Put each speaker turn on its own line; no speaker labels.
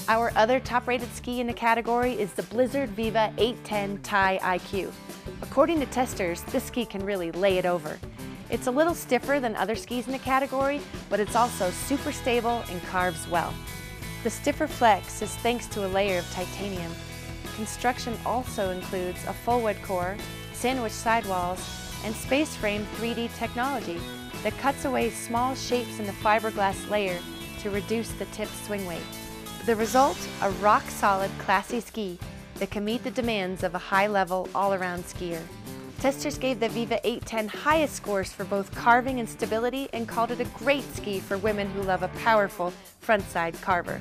Our other top-rated ski in the category is the Blizzard Viva 810 Tie IQ. According to testers, this ski can really lay it over. It's a little stiffer than other skis in the category, but it's also super stable and carves well. The stiffer flex is thanks to a layer of titanium. Construction also includes a full wood core, sandwich sidewalls, and space frame 3D technology that cuts away small shapes in the fiberglass layer to reduce the tip swing weight. The result, a rock-solid, classy ski that can meet the demands of a high-level, all-around skier. Testers gave the Viva 810 highest scores for both carving and stability and called it a great ski for women who love a powerful frontside carver.